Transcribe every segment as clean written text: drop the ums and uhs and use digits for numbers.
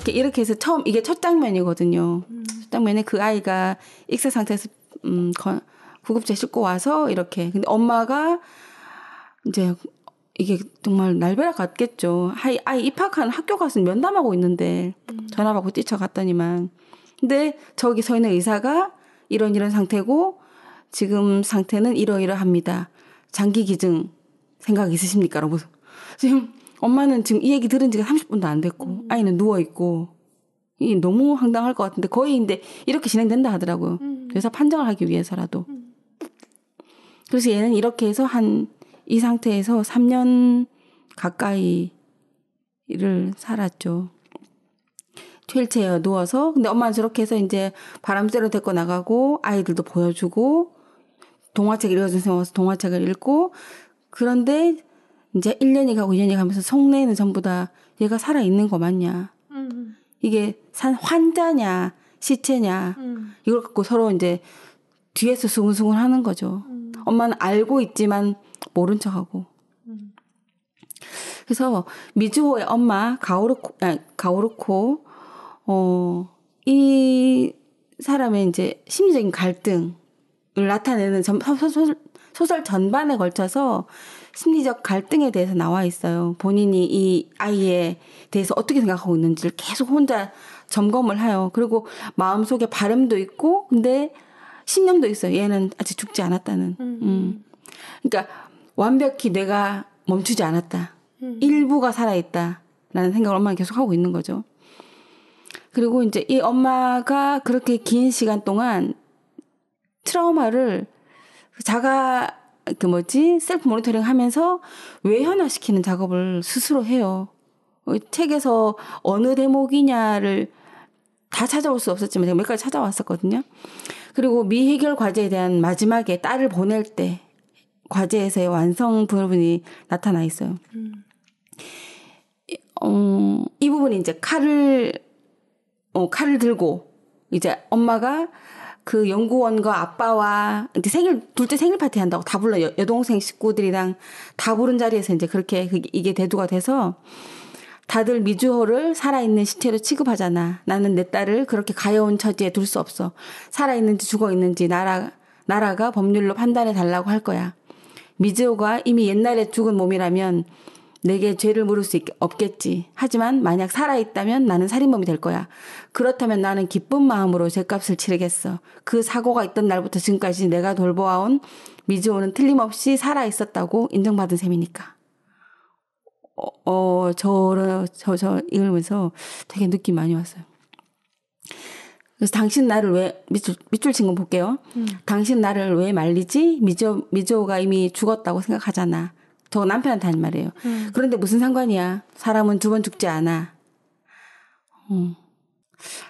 이렇게 해서 이게 첫 장면이거든요. 첫 장면에 그 아이가 익사 상태에서 구급차 싣고 와서 이렇게. 근데 엄마가 이제 이게 정말 날벼락 같겠죠. 아이 입학한 학교 가서 면담하고 있는데 전화 받고 뛰쳐갔더니만. 근데 저기 서 있는 의사가 이런 상태고 지금 상태는 이러이러합니다. 장기 기증 생각 있으십니까? 라고. 지금 엄마는 지금 이 얘기 들은 지가 30분도 안 됐고 아이는 누워있고 이게 너무 황당할 것 같은데 거의 근데 이렇게 진행된다 하더라고요. 그래서 판정을 하기 위해서라도. 그래서 얘는 이렇게 해서 이 상태에서 3년 가까이를 살았죠. 휠체어에 누워서. 근데 엄마는 저렇게 해서 이제 바람 쐬러 데리고 나가고 아이들도 보여주고 동화책 읽어준 쌤 와서 동화책을 읽고 그런데 이제 1년이 가고 2년이 가면서 속내에는 전부 다 얘가 살아있는 거 맞냐. 이게 환자냐 시체냐 이걸 갖고 서로 이제 뒤에서 수근수근 하는 거죠. 엄마는 알고 있지만 모른 척하고. 그래서 미즈호의 엄마 가오르코 이 사람의 이제 심리적인 갈등을 나타내는 소설 전반에 걸쳐서 심리적 갈등에 대해서 나와 있어요. 본인이 이 아이에 대해서 어떻게 생각하고 있는지를 계속 혼자 점검을 해요. 그리고 마음속에 바람도 있고 근데 신념도 있어요. 얘는 아직 죽지 않았다는. 그러니까 완벽히 뇌가 멈추지 않았다. 일부가 살아있다라는 생각을 엄마는 계속 하고 있는 거죠. 그리고 이제 이 엄마가 그렇게 긴 시간 동안 트라우마를 셀프 모니터링 하면서 외현화시키는 작업을 스스로 해요. 책에서 어느 대목이냐를 다 찾아올 수 없었지만 제가 몇 가지 찾아왔었거든요. 그리고 미해결 과제에 대한 마지막에 딸을 보낼 때 과제에서의 완성 부분이 나타나 있어요. 이 부분이 이제 칼을 들고 이제 엄마가 그 연구원과 아빠와 이제 둘째 생일 파티 한다고 다 불러 여동생 식구들이랑 다 부른 자리에서 이제 그렇게 이게 대두가 돼서 다들 미주호를 살아있는 시체로 취급하잖아. 나는 내 딸을 그렇게 가여운 처지에 둘 수 없어. 살아있는지 죽어있는지 나라가 법률로 판단해 달라고 할 거야. 미즈호가 이미 옛날에 죽은 몸이라면 내게 죄를 물을 수 없겠지. 하지만 만약 살아있다면 나는 살인범이 될 거야. 그렇다면 나는 기쁜 마음으로 죄값을 치르겠어. 그 사고가 있던 날부터 지금까지 내가 돌보아온 미즈호는 틀림없이 살아있었다고 인정받은 셈이니까. 저 읽으면서 되게 느낌 많이 왔어요. 그래서 당신 나를 왜, 밑줄 친 거 볼게요. 당신 나를 왜 말리지? 미즈호가 이미 죽었다고 생각하잖아. 저 남편한테 하는 말이에요. 그런데 무슨 상관이야. 사람은 2번 죽지 않아.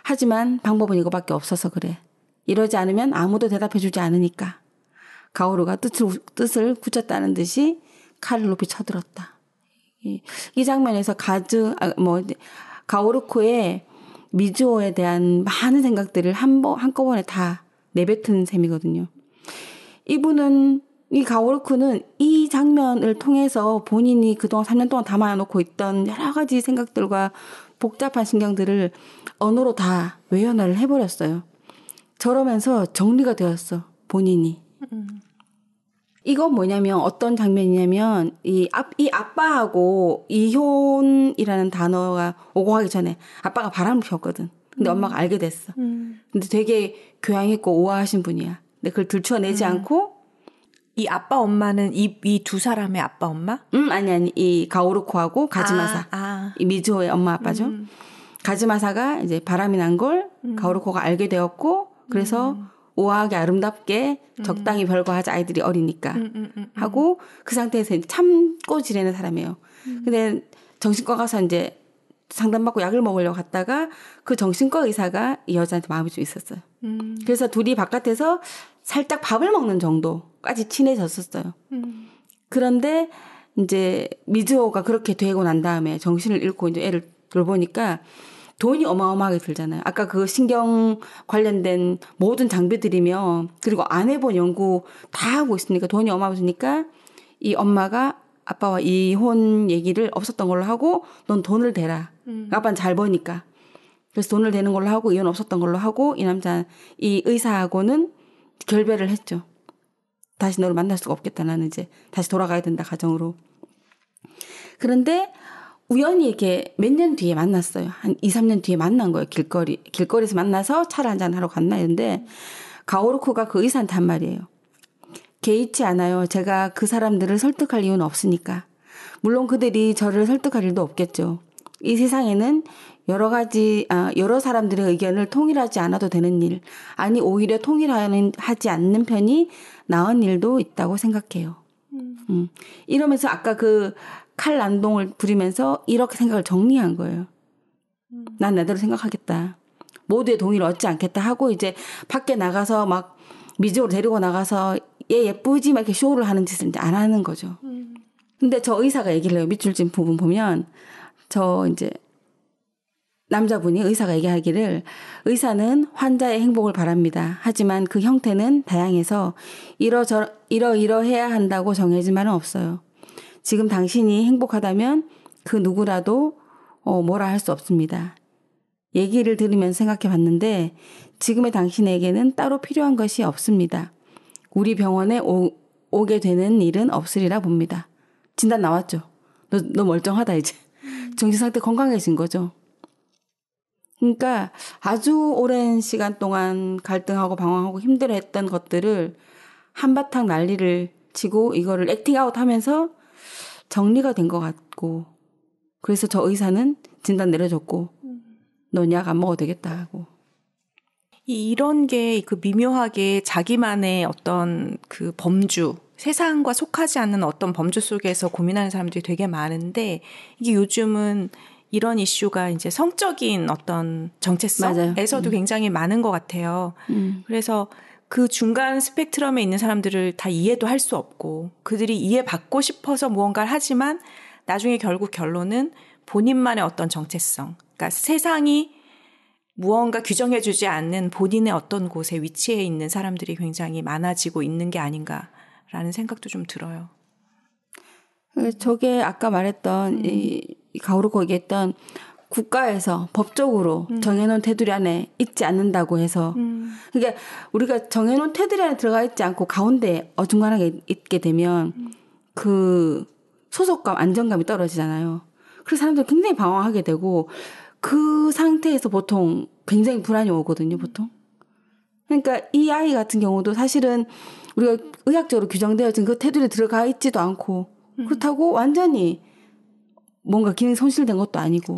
하지만 방법은 이거밖에 없어서 그래. 이러지 않으면 아무도 대답해주지 않으니까. 가오루가 뜻을 굳혔다는 듯이 칼을 높이 쳐들었다. 이 장면에서 가오루코의 미즈호에 대한 많은 생각들을 한꺼번에 다 내뱉은 셈이거든요. 이 가오루코는 이 장면을 통해서 본인이 그동안 3년 동안 담아놓고 있던 여러 가지 생각들과 복잡한 신경들을 언어로 다 외연화를 해버렸어요. 저러면서 정리가 되었어, 본인이. 이건 뭐냐면 어떤 장면이냐면 이 아빠하고 이혼이라는 단어가 오고 하기 전에 아빠가 바람을 피웠거든. 근데 엄마가 알게 됐어. 근데 되게 교양있고 우아하신 분이야. 근데 그걸 들춰내지 않고 이 아빠 엄마는 이 두 사람의 아빠 엄마? 아니 이 가오루코하고 가즈마사. 이 미즈호의 엄마 아빠죠. 가즈마사가 이제 바람이 난 걸 가오루코가 알게 되었고 그래서 우아하게 아름답게 적당히 별거하자 아이들이 어리니까 하고 그 상태에서 참고 지내는 사람이에요. 근데 정신과 가서 이제 상담받고 약을 먹으려고 갔다가 그 정신과 의사가 이 여자한테 마음이 좀 있었어요. 그래서 둘이 바깥에서 살짝 밥을 먹는 정도까지 친해졌었어요. 그런데 이제 미즈호가 그렇게 되고 난 다음에 정신을 잃고 이제 애를 돌보니까 돈이 어마어마하게 들잖아요. 아까 그 신경 관련된 모든 장비들이며 그리고 안 해본 연구 다 하고 있으니까 돈이 어마어마하게 드니까 이 엄마가 아빠와 이혼 얘기를 없었던 걸로 하고 넌 돈을 대라. 아빠는 잘 버니까. 그래서 돈을 대는 걸로 하고 이혼 없었던 걸로 하고 이 의사하고는 결별을 했죠. 다시 너를 만날 수가 없겠다. 나는 이제 다시 돌아가야 된다 가정으로. 그런데 우연히 이렇게 몇 년 뒤에 만났어요. 한 2, 3년 뒤에 만난 거예요. 길거리에서 만나서 차를 한잔 하러 갔나 했는데 가오루코가 그 의사한테 한 말이에요. 개의치 않아요. 제가 그 사람들을 설득할 이유는 없으니까. 물론 그들이 저를 설득할 일도 없겠죠. 이 세상에는 여러 사람들의 의견을 통일하지 않아도 되는 일, 아니 오히려 통일하지 않는 편이 나은 일도 있다고 생각해요. 이러면서 아까 그 칼 난동을 부리면서 이렇게 생각을 정리한 거예요. 난 나대로 생각하겠다. 모두의 동의를 얻지 않겠다 하고 이제 밖에 나가서 막 미지오로 데리고 나가서 얘 예쁘지 막 이렇게 쇼를 하는 짓을 이제 안 하는 거죠. 근데 저 의사가 얘기를 해요. 밑줄 진 부분 보면 저 이제 남자분이 의사가 얘기하기를 의사는 환자의 행복을 바랍니다. 하지만 그 형태는 다양해서 이러해야 한다고 정해진 말은 없어요. 지금 당신이 행복하다면 그 누구라도 뭐라 할 수 없습니다. 얘기를 들으면서 생각해 봤는데 지금의 당신에게는 따로 필요한 것이 없습니다. 우리 병원에 오게 되는 일은 없으리라 봅니다. 진단 나왔죠. 너 멀쩡하다 이제. 정신상태 건강해진 거죠. 그러니까 아주 오랜 시간 동안 갈등하고 방황하고 힘들어했던 것들을 한바탕 난리를 치고 이거를 액팅아웃 하면서 정리가 된 것 같고 그래서 저 의사는 진단 내려줬고 넌 약 안 먹어도 되겠다 하고. 이런 게 그 미묘하게 자기만의 어떤 그 범주, 세상과 속하지 않는 어떤 범주 속에서 고민하는 사람들이 되게 많은데 이게 요즘은 이런 이슈가 이제 성적인 어떤 정체성에서도 굉장히 많은 것 같아요. 그래서 그 중간 스펙트럼에 있는 사람들을 다 이해도 할 수 없고 그들이 이해받고 싶어서 무언가를 하지만 나중에 결국 결론은 본인만의 어떤 정체성, 그러니까 세상이 무언가 규정해주지 않는 본인의 어떤 곳에 위치해 있는 사람들이 굉장히 많아지고 있는 게 아닌가라는 생각도 좀 들어요. 저게 아까 말했던 이 가오루코 얘기했던 국가에서 법적으로 정해놓은 테두리 안에 있지 않는다고 해서 그러니까 우리가 정해놓은 테두리 안에 들어가 있지 않고 가운데 어중간하게 있게 되면 그 소속감, 안정감이 떨어지잖아요. 그래서 사람들이 굉장히 방황하게 되고 그 상태에서 보통 굉장히 불안이 오거든요, 보통. 그러니까 이 아이 같은 경우도 사실은 우리가 의학적으로 규정되어진 그 테두리에 들어가 있지도 않고 그렇다고 완전히 뭔가 기능이 손실된 것도 아니고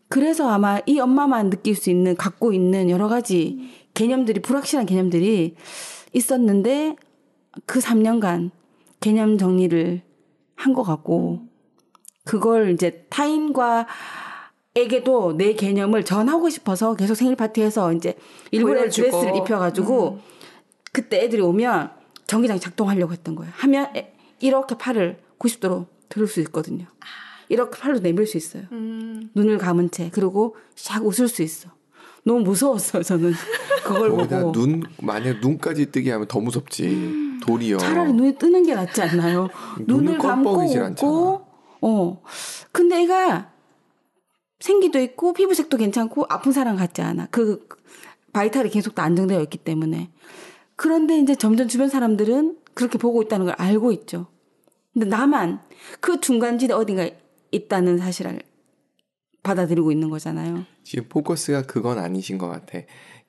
그래서 아마 이 엄마만 느낄 수 있는 갖고 있는 여러 가지 개념들이 불확실한 개념들이 있었는데 그 3년간 개념 정리를 한 것 같고 그걸 이제 타인과에게도 내 개념을 전하고 싶어서 계속 생일 파티에서 이제 일본의 드레스를 입혀가지고 그때 애들이 오면 전기장이 작동하려고 했던 거예요. 하면 이렇게 팔을 90도로 들을 수 있거든요. 이렇게 팔로 내밀 수 있어요. 눈을 감은 채. 그리고 샥 웃을 수 있어. 너무 무서웠어요, 저는. 그걸 보고. 만약 눈까지 뜨게 하면 더 무섭지. 돌이요. 차라리 눈이 뜨는 게 낫지 않나요? 눈을 감고 웃고. 근데 애가 생기도 있고 피부색도 괜찮고 아픈 사람 같지 않아. 그 바이탈이 계속 다 안정되어 있기 때문에. 그런데 이제 점점 주변 사람들은 그렇게 보고 있다는 걸 알고 있죠. 근데 나만 그 중간지대 어딘가 있다는 사실을 받아들이고 있는 거잖아요. 지금 포커스가 그건 아니신 것 같아.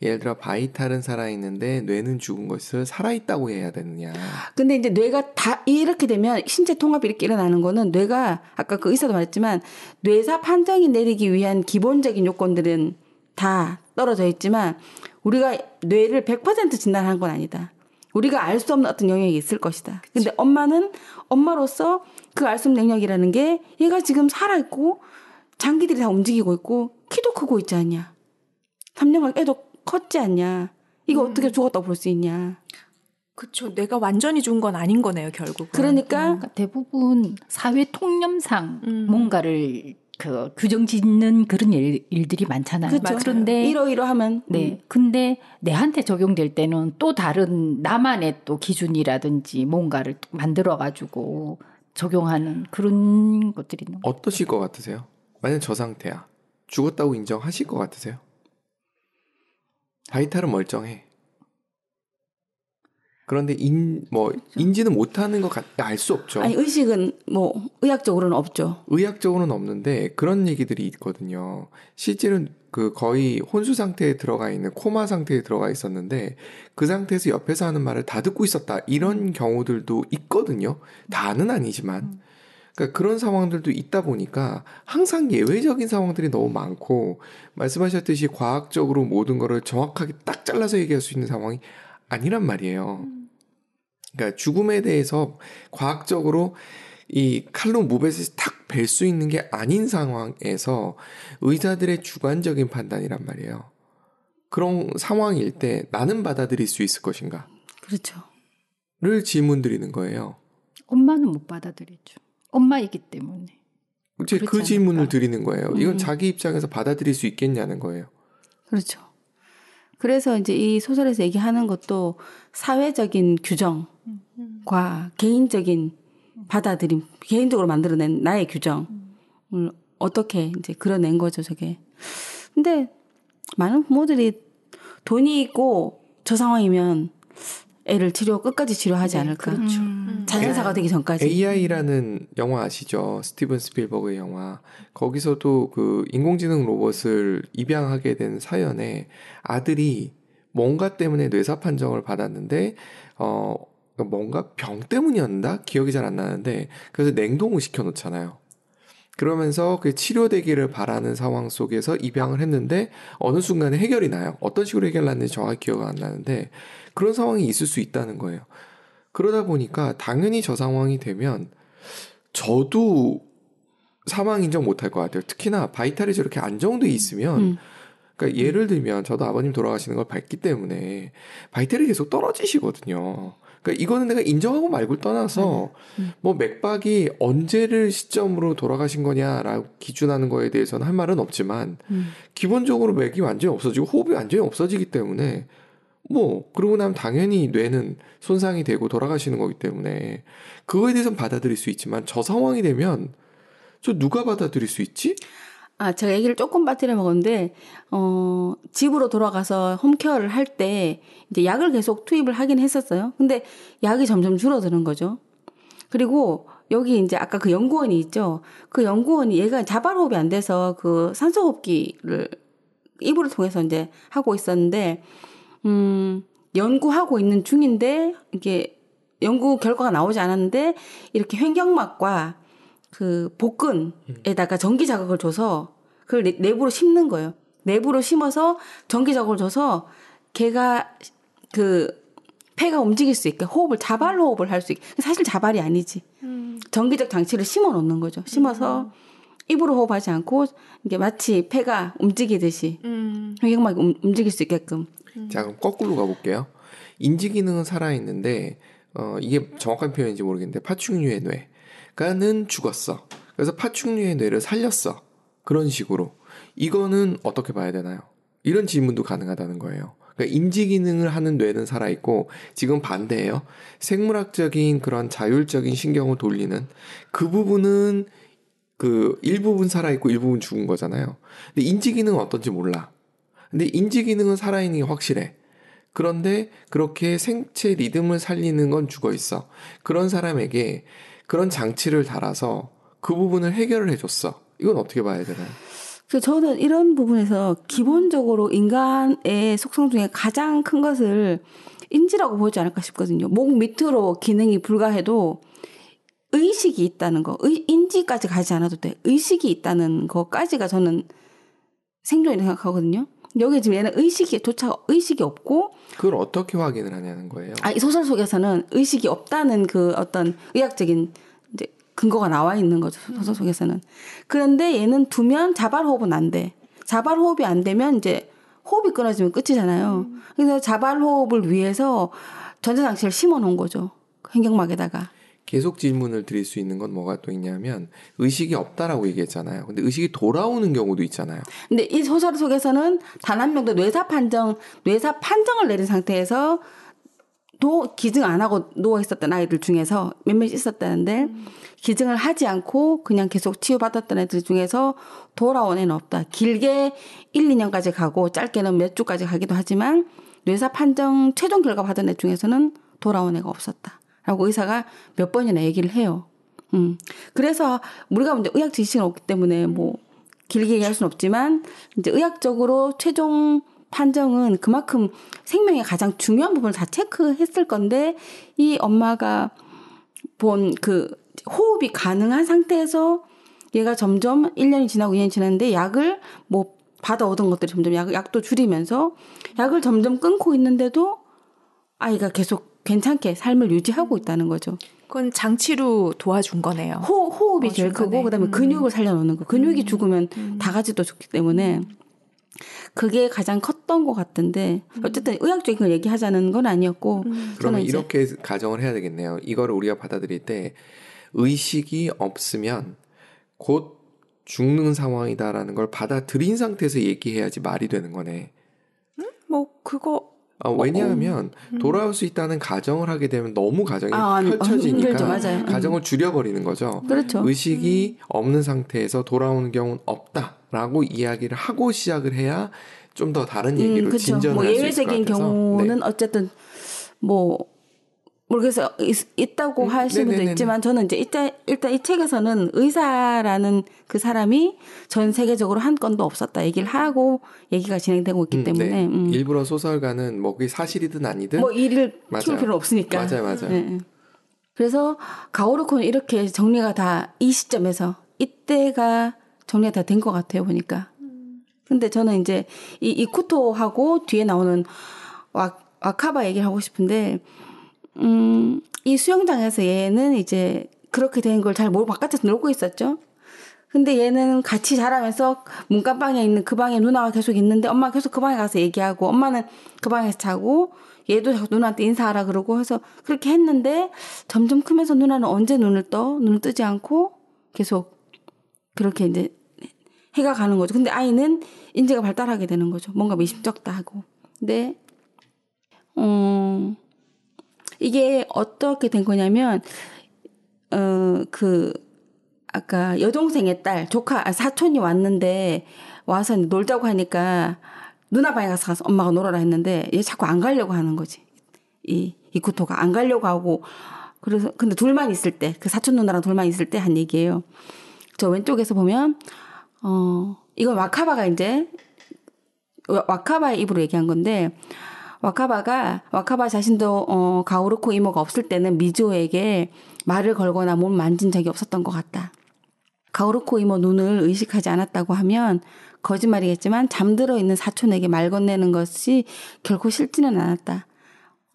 예를 들어 바이탈은 살아있는데 뇌는 죽은 것을 살아있다고 해야 되느냐. 근데 이제 뇌가 다 이렇게 되면 신체 통합이 이렇게 일어나는 거는 뇌가 아까 그 의사도 말했지만 뇌사 판정이 내리기 위한 기본적인 요건들은 다 떨어져 있지만 우리가 뇌를 100% 진단한 건 아니다. 우리가 알 수 없는 어떤 영역이 있을 것이다. 근데 엄마는 엄마로서 그 알 수 없는 영역이라는 게 얘가 지금 살아있고 장기들이 다 움직이고 있고 키도 크고 있지 않냐. 3년간 애도 컸지 않냐. 이거 어떻게 죽었다고 볼 수 있냐. 그렇죠. 내가 완전히 죽은 건 아닌 거네요, 결국은. 그러니까 대부분 사회 통념상 뭔가를 규정 짓는 그런 일들이 많잖아요. 그렇죠. 그런데 이러하면 네. 근데 내한테 적용될 때는 또 다른 나만의 또 기준이라든지 뭔가를 만들어 가지고 적용하는 그런 것들이 있는 거예요. 어떠실 것 같으세요? 만약 저 상태야. 죽었다고 인정하실 것 같으세요? 바이탈은 멀쩡해. 그런데 인지는 못하는 것 같아 알 수 없죠. 아니 의식은 뭐 의학적으로는 없죠. 의학적으로는 없는데 그런 얘기들이 있거든요. 실제로는 그 거의 혼수 상태에 들어가 있는 코마 상태에 들어가 있었는데 그 상태에서 옆에서 하는 말을 다 듣고 있었다. 이런 경우들도 있거든요. 다는 아니지만. 그러니까 그런 상황들도 있다 보니까 항상 예외적인 상황들이 너무 많고 말씀하셨듯이 과학적으로 모든 거를 정확하게 딱 잘라서 얘기할 수 있는 상황이 아니란 말이에요. 그러니까 죽음에 대해서 과학적으로 이 칼로 무벳을 탁 벨 수 있는 게 아닌 상황에서 의사들의 주관적인 판단이란 말이에요. 그런 상황일 때 나는 받아들일 수 있을 것인가? 그렇죠. 를 질문 드리는 거예요. 엄마는 못 받아들이죠. 엄마이기 때문에. 이제 그 질문을 드리는 거예요. 이건 자기 입장에서 받아들일 수 있겠냐는 거예요. 그렇죠. 그래서 이제 이 소설에서 얘기하는 것도 사회적인 규정과 개인적인 받아들임, 개인적으로 만들어낸 나의 규정을 어떻게 이제 그려낸 거죠, 저게. 근데 많은 부모들이 돈이 있고 저 상황이면 애를 끝까지 치료하지 않을까. 그렇죠. 자연사가 되기 전까지. AI라는 영화 아시죠? 스티븐 스필버그의 영화. 거기서도 그 인공지능 로봇을 입양하게 된 사연에 아들이 뭔가 때문에 뇌사 판정을 받았는데, 뭔가 병 때문이었나? 기억이 잘 안 나는데, 그래서 냉동을 시켜놓잖아요. 그러면서 그 치료되기를 바라는 상황 속에서 입양을 했는데 어느 순간에 해결이 나요. 어떤 식으로 해결났는지 정확히 기억은 안 나는데 그런 상황이 있을 수 있다는 거예요. 그러다 보니까 당연히 저 상황이 되면 저도 사망 인정 못할 것 같아요. 특히나 바이탈이 저렇게 안정돼 있으면 그러니까 예를 들면 저도 아버님 돌아가시는 걸 봤기 때문에 바이탈이 계속 떨어지시거든요. 그러니까 이거는 내가 인정하고 말고 떠나서 뭐 맥박이 언제를 시점으로 돌아가신 거냐라고 기준하는 거에 대해서는 할 말은 없지만 기본적으로 맥이 완전히 없어지고 호흡이 완전히 없어지기 때문에 뭐 그러고 나면 당연히 뇌는 손상이 되고 돌아가시는 거기 때문에 그거에 대해서는 받아들일 수 있지만 저 상황이 되면 저 누가 받아들일 수 있지? 제가 얘기를 조금 빠뜨려 먹었는데, 집으로 돌아가서 홈케어를 할 때, 이제 약을 계속 투입을 하긴 했었어요. 근데 약이 점점 줄어드는 거죠. 그리고 여기 이제 아까 그 연구원이 있죠. 그 연구원이 얘가 자발호흡이 안 돼서 그 산소호흡기를 입으로 통해서 이제 하고 있었는데, 연구하고 있는 중인데, 이게 연구 결과가 나오지 않았는데, 이렇게 횡격막과 그 복근에다가 전기 자극을 줘서 그걸 내부로 심는 거예요. 내부로 심어서 전기 자극을 줘서 걔가 그 폐가 움직일 수 있게 자발 호흡을 할 수 있게. 사실 자발이 아니지. 전기적 장치를 심어 놓는 거죠. 심어서 입으로 호흡하지 않고 이게 마치 폐가 움직이듯이 횡격막이 움직일 수 있게끔. 자, 그럼 거꾸로 가볼게요. 인지 기능은 살아있는데 이게 정확한 표현인지 모르겠는데 파충류의 뇌가는 죽었어. 그래서 파충류의 뇌를 살렸어. 그런 식으로. 이거는 어떻게 봐야 되나요? 이런 질문도 가능하다는 거예요. 그러니까 인지 기능을 하는 뇌는 살아있고 지금 반대예요. 생물학적인 그런 자율적인 신경을 돌리는 그 부분은 그 일부분 살아있고 일부분 죽은 거잖아요. 근데 인지 기능은 어떤지 몰라. 근데 인지 기능은 살아있는 게 확실해. 그런데 그렇게 생체 리듬을 살리는 건 죽어 있어. 그런 사람에게 그런 장치를 달아서 그 부분을 해결을 해줬어. 이건 어떻게 봐야 되나요? 저는 이런 부분에서 기본적으로 인간의 속성 중에 가장 큰 것을 인지라고 보지 않을까 싶거든요. 목 밑으로 기능이 불과해도 의식이 있다는 거, 인지까지 가지 않아도 돼. 의식이 있다는 거까지가 저는 생존이라고 생각하거든요. 여기 지금 얘는 의식이 없고. 그걸 어떻게 확인을 하냐는 거예요. 이 소설 속에서는 의식이 없다는 그 어떤 의학적인 이제 근거가 나와 있는 거죠. 소설 속에서는. 그런데 얘는 두면 자발호흡은 안 돼. 자발호흡이 안 되면 이제 호흡이 끊어지면 끝이잖아요. 그래서 자발호흡을 위해서 전자장치를 심어 놓은 거죠. 횡격막에다가. 계속 질문을 드릴 수 있는 건 뭐가 또 있냐면 의식이 없다라고 얘기했잖아요. 근데 의식이 돌아오는 경우도 있잖아요. 근데 이 소설 속에서는 단 한 명도 뇌사 판정을 내린 상태에서 기증 안 하고 누워 있었던 아이들 중에서 몇몇 있었다는데 기증을 하지 않고 그냥 계속 치유받았던 애들 중에서 돌아온 애는 없다. 길게 1, 2년까지 가고 짧게는 몇 주까지 가기도 하지만 뇌사 판정 최종 결과 받은 애 중에서는 돌아온 애가 없었다. 라고 의사가 몇 번이나 얘기를 해요. 그래서 우리가 이제 의학 지식은 없기 때문에 뭐 길게 얘기할 수는 없지만 이제 의학적으로 최종 판정은 그만큼 생명의 가장 중요한 부분을 다 체크했을 건데 이 엄마가 본 그 호흡이 가능한 상태에서 얘가 점점 1년이 지나고 2년이 지났는데 약을 뭐 받아오던 것들이 점점 약도 줄이면서 약을 점점 끊고 있는데도 아이가 계속 괜찮게 삶을 유지하고 있다는 거죠. 그건 장치로 도와준 거네요. 호흡이 제일 크고 그다음에 근육을 살려놓는 거. 근육이 죽으면 다 같이 또 죽기 때문에 그게 가장 컸던 것 같은데 어쨌든 의학적인 걸 얘기하자는 건 아니었고 그러면 이렇게 가정을 해야 되겠네요. 이거를 우리가 받아들일 때 의식이 없으면 곧 죽는 상황이다라는 걸 받아들인 상태에서 얘기해야지 말이 되는 거네. 뭐 그거 왜냐하면 돌아올 수 있다는 가정을 하게 되면 너무 가정이 펼쳐지니까 맞아요. 가정을 줄여버리는 거죠. 그렇죠. 의식이 없는 상태에서 돌아오는 경우는 없다라고 이야기를 하고 시작을 해야 좀 더 다른 얘기로 그렇죠. 진전을 뭐 할 수 있을 것 예외적인 같아서. 경우는 어쨌든 뭐 모르겠어요. 있다고 하시는 분도 있지만 저는 이제 일단 이 책에서는 의사라는 그 사람이 전 세계적으로 한 건도 없었다 얘기를 하고 얘기가 진행되고 있기 때문에 일부러 소설가는 뭐 그게 사실이든 아니든 뭐 일을 키울 필요는 없으니까. 맞아요. 그래서 가오르코는 이렇게 정리가 다 이 시점에서 이때가 정리가 다 된 것 같아요 보니까. 근데 저는 이제 이 이쿠토하고 뒤에 나오는 와카바 얘기를 하고 싶은데. 이 수영장에서 얘는 이제 그렇게 된 걸 잘 모르고 바깥에서 놀고 있었죠. 근데 얘는 같이 자라면서 문간방에 있는 그 방에 누나가 계속 있는데 엄마가 계속 그 방에 가서 얘기하고 엄마는 그 방에서 자고 얘도 자꾸 누나한테 인사하라 그러고 해서 그렇게 했는데 점점 크면서 누나는 언제 눈을 뜨지 않고 계속 그렇게 이제 해가 가는 거죠. 근데 아이는 인지가 발달하게 되는 거죠. 뭔가 미심쩍다 하고. 근데 이게 어떻게 된 거냐면, 아까 여동생의 딸, 사촌이 왔는데, 와서 놀자고 하니까, 누나 방에 가서 엄마가 놀아라 했는데, 얘 자꾸 안 가려고 하는 거지. 이쿠토가 안 가려고 하고, 그래서, 근데 둘만 있을 때, 그 사촌 누나랑 둘만 있을 때 한 얘기예요. 저 왼쪽에서 보면, 이건 와카바의 입으로 얘기한 건데, 와카바 자신도 가오르코 이모가 없을 때는 미조에게 말을 걸거나 몸을 만진 적이 없었던 것 같다. 가오르코 이모 눈을 의식하지 않았다고 하면 거짓말이겠지만 잠들어 있는 사촌에게 말 건네는 것이 결코 싫지는 않았다.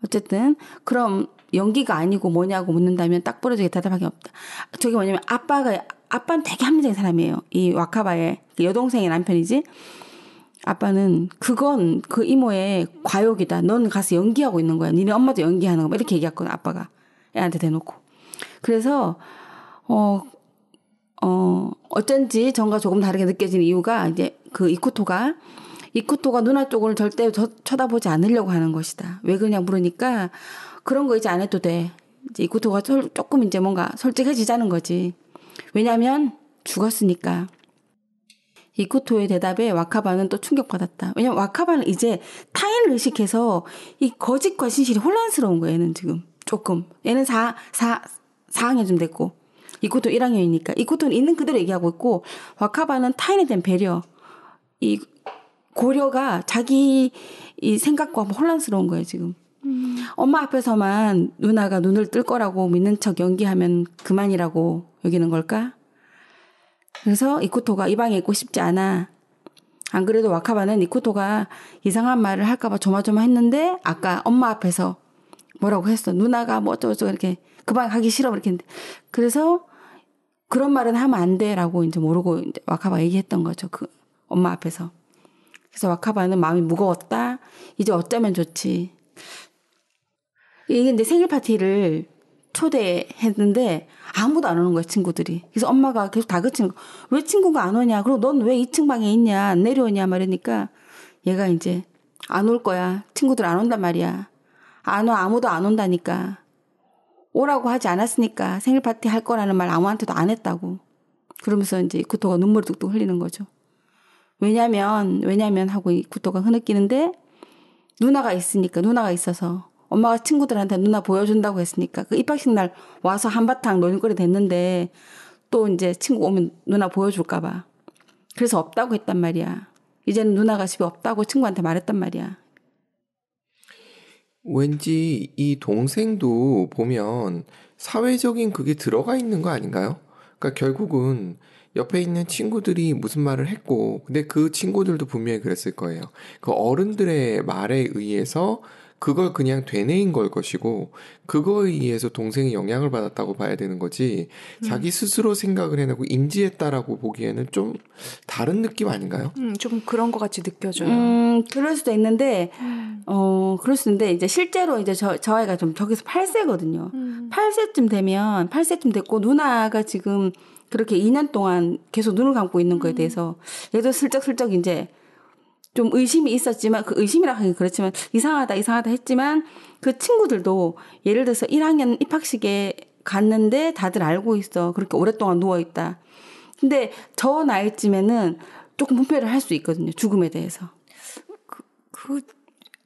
어쨌든 그럼 연기가 아니고 뭐냐고 묻는다면 딱 부러지게 대답하기 없다. 저게 뭐냐면 아빠는 되게 합리적인 사람이에요. 이 와카바의 여동생의 남편이지. 아빠는 그건 그 이모의 과욕이다. 넌 가서 연기하고 있는 거야. 니네 엄마도 연기하는 거야. 이렇게 얘기했거든. 아빠가 애한테 대놓고. 그래서 어쩐지 전과 조금 다르게 느껴지는 이유가 이제 그 이쿠토가 누나 쪽을 절대 쳐다보지 않으려고 하는 것이다. 왜 그러냐 물으니까 그런 거 이제 안 해도 돼. 이제 이쿠토가 조금 이제 뭔가 솔직해지자는 거지. 왜냐면 죽었으니까. 이쿠토의 대답에 와카바는 또 충격받았다. 왜냐면 와카바는 이제 타인을 의식해서 이 거짓과 진실이 혼란스러운 거예요. 얘는 지금 조금. 얘는 4학년 좀 됐고 이쿠토 1학년이니까. 이쿠토는 있는 그대로 얘기하고 있고 와카바는 타인에 대한 배려. 이 고려가 자기 이 생각과 혼란스러운 거예요. 지금. 엄마 앞에서만 누나가 눈을 뜰 거라고 믿는 척 연기하면 그만이라고 여기는 걸까? 그래서 이쿠토가 이 방에 있고 싶지 않아. 안 그래도 와카바는 이쿠토가 이상한 말을 할까봐 조마조마했는데 아까 엄마 앞에서 뭐라고 했어. 누나가 뭐 어쩌고저쩌고 이렇게 그 방에 가기 싫어 이렇게 했는데 그래서 그런 말은 하면 안 돼라고 이제 모르고 이제 와카바 얘기했던 거죠. 그 엄마 앞에서. 그래서 와카바는 마음이 무거웠다. 이제 어쩌면 좋지. 이게 이제 생일 파티를 초대했는데 아무도 안 오는 거야 친구들이. 그래서 엄마가 계속 다그치는 거. 왜 친구가 안 오냐. 그리고 넌 왜 2층 방에 있냐. 안 내려오냐 말이니까 얘가 이제 안 올 거야. 친구들 안 온단 말이야. 안 와. 아무도 안 온다니까. 오라고 하지 않았으니까 생일 파티 할 거라는 말 아무한테도 안 했다고. 그러면서 이제 구토가 눈물을 뚝뚝 흘리는 거죠. 왜냐면 하고 이 구토가 흐느끼는데 누나가 있어서 엄마가 친구들한테 누나 보여준다고 했으니까 그 입학식 날 와서 한바탕 놀거리 됐는데 또 이제 친구 오면 누나 보여줄까 봐. 그래서 없다고 했단 말이야. 이제는 누나가 집에 없다고 친구한테 말했단 말이야. 왠지 이 동생도 보면 사회적인 그게 들어가 있는 거 아닌가요? 그러니까 결국은 옆에 있는 친구들이 무슨 말을 했고, 근데 그 친구들도 분명히 그랬을 거예요. 그 어른들의 말에 의해서 그걸 그냥 되뇌인 걸 것이고, 그거에 의해서 동생이 영향을 받았다고 봐야 되는 거지, 자기 스스로 생각을 해내고 인지했다라고 보기에는 좀 다른 느낌 아닌가요? 좀 그런 것 같이 느껴져요. 그럴 수도 있는데, 그럴 수 있는데, 이제 실제로 이제 저 아이가 좀 저기서 8세거든요. 8세쯤 됐고, 누나가 지금 그렇게 2년 동안 계속 눈을 감고 있는 거에 대해서, 얘도 슬쩍슬쩍 이제, 좀 의심이 있었지만 그 의심이라 하긴 그렇지만 이상하다 했지만 그 친구들도 예를 들어서 1학년 입학식에 갔는데 다들 알고 있어. 그렇게 오랫동안 누워있다. 근데 저 나이쯤에는 조금 분별을 할 수 있거든요. 죽음에 대해서.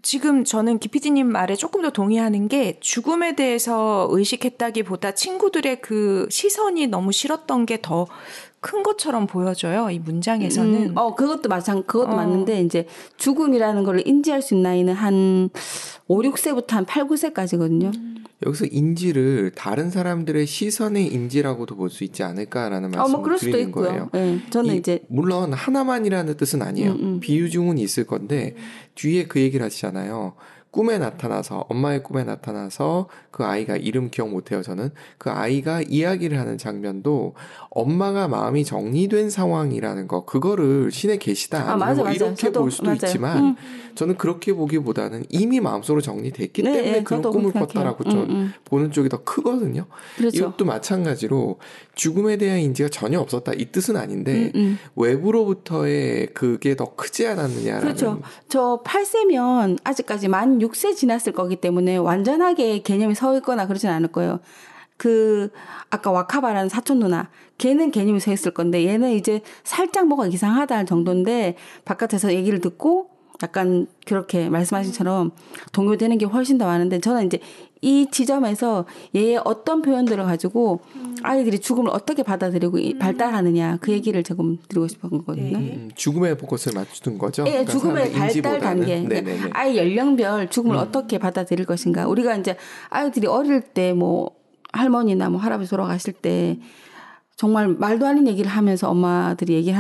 지금 저는 기피디님 말에 조금 더 동의하는 게 죽음에 대해서 의식했다기보다 친구들의 그 시선이 너무 싫었던 게 더 큰 것처럼 보여져요. 이 문장에서는. 그것도 맞는데 이제 죽음이라는 걸 인지할 수 있는 나이는 한 5, 6세부터 한 8, 9세까지거든요. 여기서 인지를 다른 사람들의 시선의 인지라고도 볼 수 있지 않을까라는 말씀을 드리는 거예요. 네, 저는 이제 물론 하나만이라는 뜻은 아니에요. 비유중은 있을 건데 뒤에 그 얘기를 하시잖아요. 엄마의 꿈에 나타나서 그 아이가 이름 기억 못해요. 저는 그 아이가 이야기를 하는 장면도 엄마가 마음이 정리된 상황이라는 거, 그거를 신의 계시다 맞아. 이렇게 볼 수도 있지만 저는 그렇게 보기보다는 이미 마음속으로 정리됐기 때문에 그런 꿈을 꿨다라고 좀 보는 쪽이 더 크거든요. 그렇죠. 이것도 마찬가지로 죽음에 대한 인지가 전혀 없었다 이 뜻은 아닌데 외부로부터의 그게 더 크지 않았느냐라는. 그렇죠. 저 8세면 아직까지 만 6세 지났을 거기 때문에 완전하게 개념이 서 있거나 그러진 않을 거예요. 아까 와카바라는 사촌 누나, 걔는 개념이 서 있을 건데 얘는 이제 살짝 뭐가 이상하다 정도인데 바깥에서 얘기를 듣고 약간 그렇게 말씀하신 것처럼 동요되는 게 훨씬 더 많은데 저는 이제 이 지점에서 얘의 어떤 표현들을 가지고 아이들이 죽음을 어떻게 받아들이고 발달하느냐 그 얘기를 조금 드리고 싶은 거거든요. 죽음에 포커스를 맞추는 거죠? 네, 그러니까 죽음의 발달 단계. 네네네. 아이 연령별 죽음을 어떻게 받아들일 것인가. 우리가 이제 아이들이 어릴 때 뭐 할머니나 뭐 할아버지 돌아가실 때 정말 말도 안 되는 얘기를 하면서 엄마들이 얘기를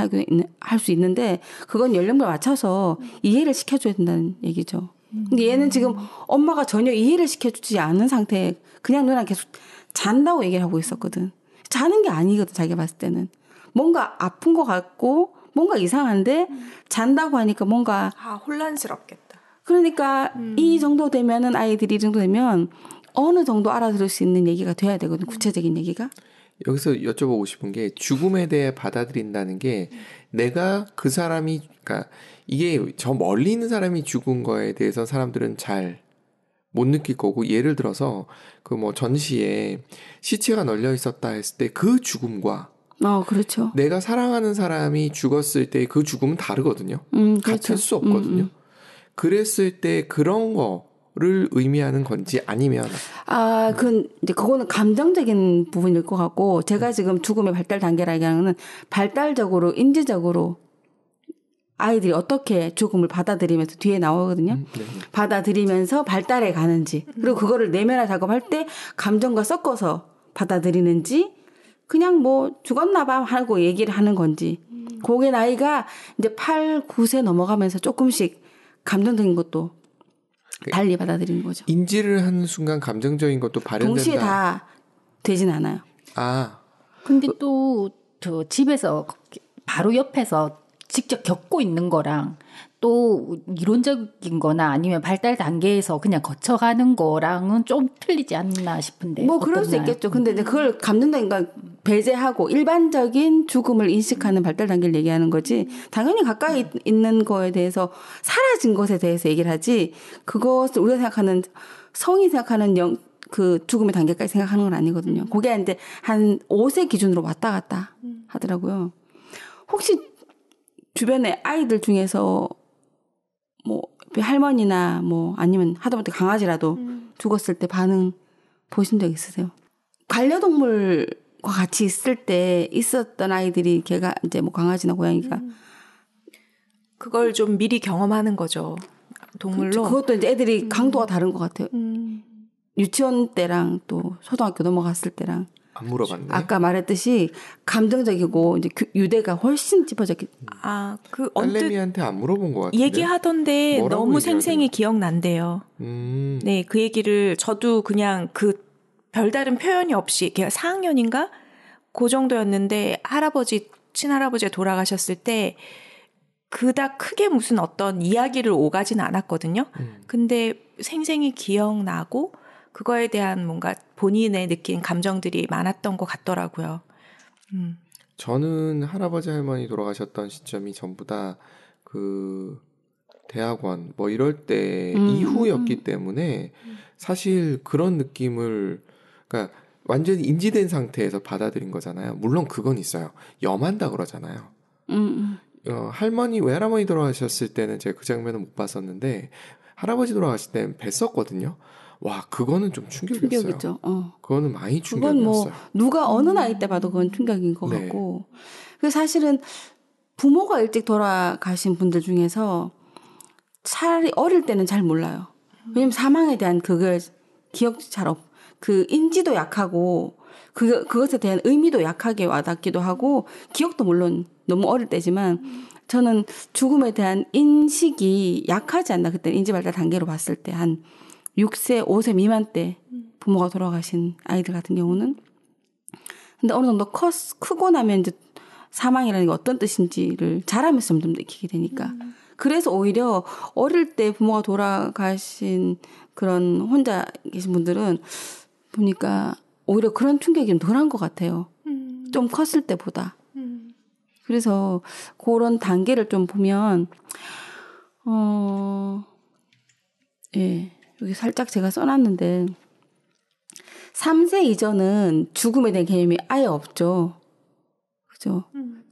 할 수 있는데 그건 연령별 맞춰서 이해를 시켜줘야 된다는 얘기죠. 근데 얘는 지금 엄마가 전혀 이해를 시켜주지 않은 상태에 그냥 누나 계속 잔다고 얘기를 하고 있었거든. 자는 게 아니거든, 자기가 봤을 때는. 뭔가 아픈 것 같고 뭔가 이상한데 잔다고 하니까 뭔가 혼란스럽겠다. 그러니까 이 정도 되면은 아이들이 이 정도 되면 어느 정도 알아들을 수 있는 얘기가 돼야 되거든, 구체적인 얘기가. 여기서 여쭤보고 싶은 게 죽음에 대해 받아들인다는 게 내가 그 사람이, 그러니까 이게 저 멀리 있는 사람이 죽은 거에 대해서 사람들은 잘 못 느낄 거고, 예를 들어서 그 뭐 전시에 시체가 널려 있었다 했을 때 그 죽음과 그렇죠. 내가 사랑하는 사람이 죽었을 때 그 죽음은 다르거든요. 그렇죠. 같을 수 없거든요. 그랬을 때 그런 거를 의미하는 건지 아니면 그거는 감정적인 부분일 것 같고 제가 지금 죽음의 발달 단계라는 거는 발달적으로 인지적으로 아이들이 어떻게 죽음을 받아들이면서 뒤에 나오거든요. 받아들이면서 발달해 가는지 그리고 그거를 내면화 작업할 때 감정과 섞어서 받아들이는지 그냥 뭐 죽었나 봐 하고 얘기를 하는 건지 그게 나이가 이제 8, 9세 넘어가면서 조금씩 감정적인 것도 달리 받아들이는 거죠. 인지를 하는 순간 감정적인 것도 발현된다. 동시에 다 되진 않아요. 근데 또 저 집에서 바로 옆에서 직접 겪고 있는 거랑 또 이론적인 거나 아니면 발달 단계에서 그냥 거쳐가는 거랑은 좀 틀리지 않나 싶은데. 뭐 그럴 수 있겠죠. 근데 이제 그걸 감정적인 걸 배제하고 일반적인 죽음을 인식하는 발달 단계를 얘기하는 거지. 당연히 가까이 있는 거에 대해서 사라진 것에 대해서 얘기를 하지. 그것을 우리가 생각하는 성인 생각하는 그 죽음의 단계까지 생각하는 건 아니거든요. 그게 이제 한 5세 기준으로 왔다 갔다 하더라고요. 혹시 주변에 아이들 중에서 뭐 할머니나 뭐 아니면 하다못해 강아지라도 죽었을 때 반응 보신 적 있으세요? 반려동물과 같이 있을 때 있었던 아이들이 걔가 이제 뭐 강아지나 고양이가 그걸 좀 미리 경험하는 거죠. 동물로. 그것도 이제 애들이 강도가 다른 것 같아요. 유치원 때랑 또 초등학교 넘어갔을 때랑. 안 물어봤네. 아까 말했듯이 감정적이고 이제 유대가 훨씬 짚어졌기. 그 언뜻 딸내미한테 안 물어본 것 같은데. 얘기하던데 너무 생생히 기억난대요. 네, 그 얘기를 저도 그냥 그 별다른 표현이 없이 걔가 4학년인가 그 정도였는데 친할아버지가 돌아가셨을 때 그닥 크게 무슨 어떤 이야기를 오가진 않았거든요. 근데 생생히 기억나고 그거에 대한 뭔가 본인의 느낀 감정들이 많았던 것 같더라고요. 저는 할아버지 할머니 돌아가셨던 시점이 전부 다 그 대학원 뭐 이럴 때 이후였기 때문에 사실 그런 느낌을 그러니까 완전히 인지된 상태에서 받아들인 거잖아요. 물론 그건 있어요. 염한다 그러잖아요. 외할머니 돌아가셨을 때는 제가 그 장면을 못 봤었는데 할아버지 돌아가실 때는 뵀었거든요. 와, 그거는 좀 충격이었어요. 충격이죠. 그거는 많이 충격이었어요. 그건 뭐 누가 어느 나이 때 봐도 그건 충격인 것 같고. 그 사실은 부모가 일찍 돌아가신 분들 중에서 차라리 어릴 때는 잘 몰라요. 왜냐면 사망에 대한 그걸 기억이 그 인지도 약하고 그것에 대한 의미도 약하게 와닿기도 하고 기억도 물론 너무 어릴 때지만 저는 죽음에 대한 인식이 약하지 않나. 그때 인지발달 단계로 봤을 때 한 6세, 5세 미만 때 부모가 돌아가신 아이들 같은 경우는. 근데 어느 정도 크고 나면 이제 사망이라는 게 어떤 뜻인지를 자라면서 점점 느끼게 되니까. 그래서 오히려 어릴 때 부모가 돌아가신 그런 혼자 계신 분들은 보니까 오히려 그런 충격이 좀 덜한 것 같아요. 좀 컸을 때보다. 그래서 그런 단계를 좀 보면, 예, 여기 살짝 제가 써놨는데, 3세 이전은 죽음에 대한 개념이 아예 없죠. 그죠?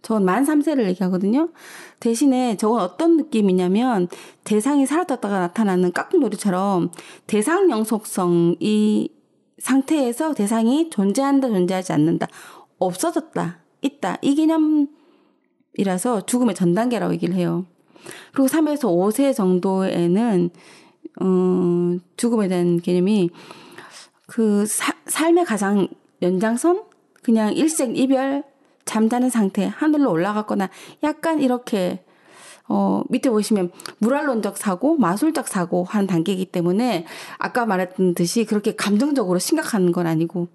전 만 3세를 얘기하거든요. 대신에 저건 어떤 느낌이냐면, 대상이 살아났다가 나타나는 깍꿍놀이처럼 대상 영속성, 이 상태에서 대상이 존재한다, 존재하지 않는다, 없어졌다, 있다, 이 개념이라서 죽음의 전 단계라고 얘기를 해요. 그리고 3에서 5세 정도에는 죽음에 대한 개념이 그 삶의 가장 연장선, 그냥 일생 이별, 잠자는 상태, 하늘로 올라갔거나 약간 이렇게 밑에 보시면 물활론적 사고, 마술적 사고 한 단계이기 때문에 아까 말했던 듯이 그렇게 감정적으로 심각한 건 아니고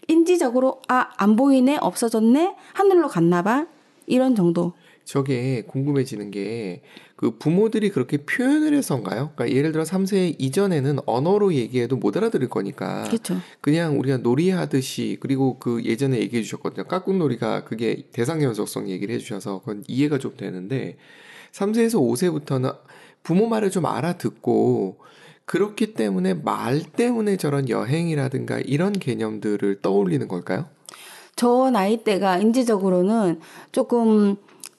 인지적으로 안 보이네, 없어졌네, 하늘로 갔나 봐, 이런 정도. 저게 궁금해지는 게 그 부모들이 그렇게 표현을 해서인가요? 그러니까 예를 들어 3세 이전에는 언어로 얘기해도 못 알아들을 거니까 그렇죠. 그냥 우리가 놀이하듯이, 그리고 그 예전에 얘기해 주셨거든요. 깍꿍놀이가 그게 대상 연속성 얘기를 해주셔서 그건 이해가 좀 되는데 3세에서 5세부터는 부모 말을 좀 알아듣고 그렇기 때문에 말 때문에 저런 여행이라든가 이런 개념들을 떠올리는 걸까요? 저 나이 때가 인지적으로는 조금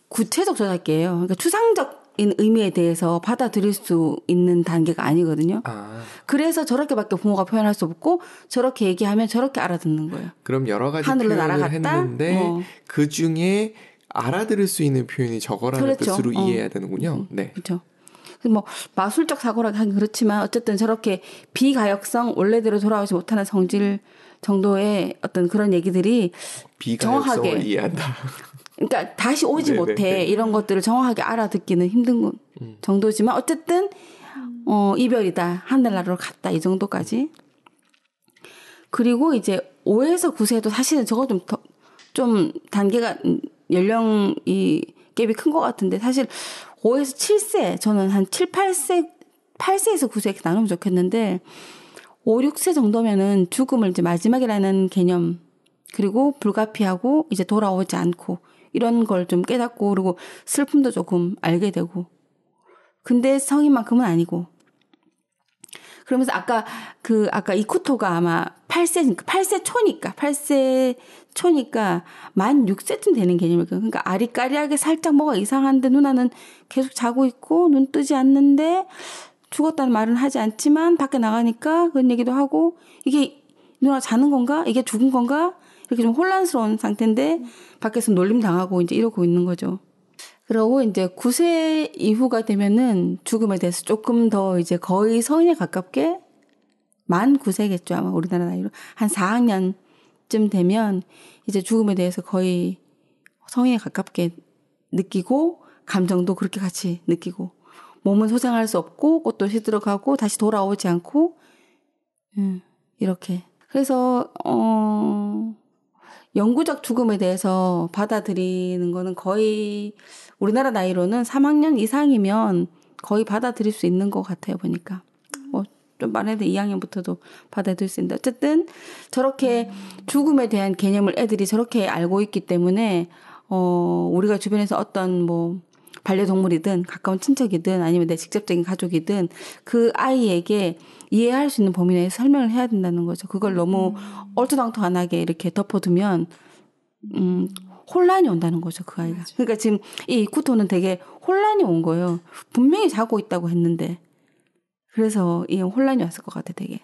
구체적 저작기예요. 그러니까 추상적인 의미에 대해서 받아들일 수 있는 단계가 아니거든요. 그래서 저렇게밖에 부모가 표현할 수 없고 저렇게 얘기하면 저렇게 알아듣는 거예요. 그럼 여러 가지 하늘로 표현을 날아갔다? 했는데 그 중에 알아들을 수 있는 표현이 저거라는 그렇죠. 뜻으로 이해해야 되는군요. 네. 그렇죠. 뭐 마술적 사고라고 하긴 그렇지만 어쨌든 저렇게 비가역성, 원래대로 돌아오지 못하는 성질 정도의 어떤 그런 얘기들이 비가역성을 정확하게 이해한다. 그러니까 다시 오지 네네네. 못해, 이런 것들을 정확하게 알아듣기는 힘든 정도지만 어쨌든 이별이다, 하늘나라로 갔다, 이 정도까지. 그리고 이제 5에서 9세도 사실은 저거 좀 단계가 연령이 갭이 큰 것 같은데 사실 5에서 7세, 저는 한 7, 8세에서 9세 이렇게 나누면 좋겠는데 5, 6세 정도면은 죽음을 이제 마지막이라는 개념, 그리고 불가피하고 이제 돌아오지 않고 이런 걸 좀 깨닫고, 그리고 슬픔도 조금 알게 되고. 근데 성인만큼은 아니고. 그러면서 아까 이쿠토가 아마 8세 초니까 만 6세쯤 되는 개념일 거예요. 그러니까 아리까리하게 살짝 뭐가 이상한데 누나는 계속 자고 있고 눈 뜨지 않는데 죽었다는 말은 하지 않지만 밖에 나가니까 그런 얘기도 하고 이게 누나 자는 건가? 이게 죽은 건가? 이렇게 좀 혼란스러운 상태인데 밖에서 놀림 당하고 이제 이러고 있는 거죠. 그러고 이제 9세 이후가 되면은 죽음에 대해서 조금 더 이제 거의 성인에 가깝게 만 9세겠죠. 아마 우리나라 나이로. 한 4학년쯤 되면 이제 죽음에 대해서 거의 성인에 가깝게 느끼고 감정도 그렇게 같이 느끼고 몸은 소생할 수 없고 꽃도 시들어가고 다시 돌아오지 않고 이렇게. 그래서 영구적 죽음에 대해서 받아들이는 거는 거의 우리나라 나이로는 3학년 이상이면 거의 받아들일 수 있는 것 같아요. 보니까. 좀 많은데 2학년부터도 받아들일 수 있는데 어쨌든 저렇게 죽음에 대한 개념을 애들이 저렇게 알고 있기 때문에 우리가 주변에서 어떤 뭐 반려동물이든 가까운 친척이든 아니면 내 직접적인 가족이든 그 아이에게 이해할 수 있는 범위 내에서 설명을 해야 된다는 거죠. 그걸 너무 얼토당토안하게 이렇게 덮어두면 혼란이 온다는 거죠. 그 아이가. 맞아. 그러니까 지금 이 이쿠토는 되게 혼란이 온 거예요. 분명히 자고 있다고 했는데. 그래서 이 혼란이 왔을 것 같아 되게.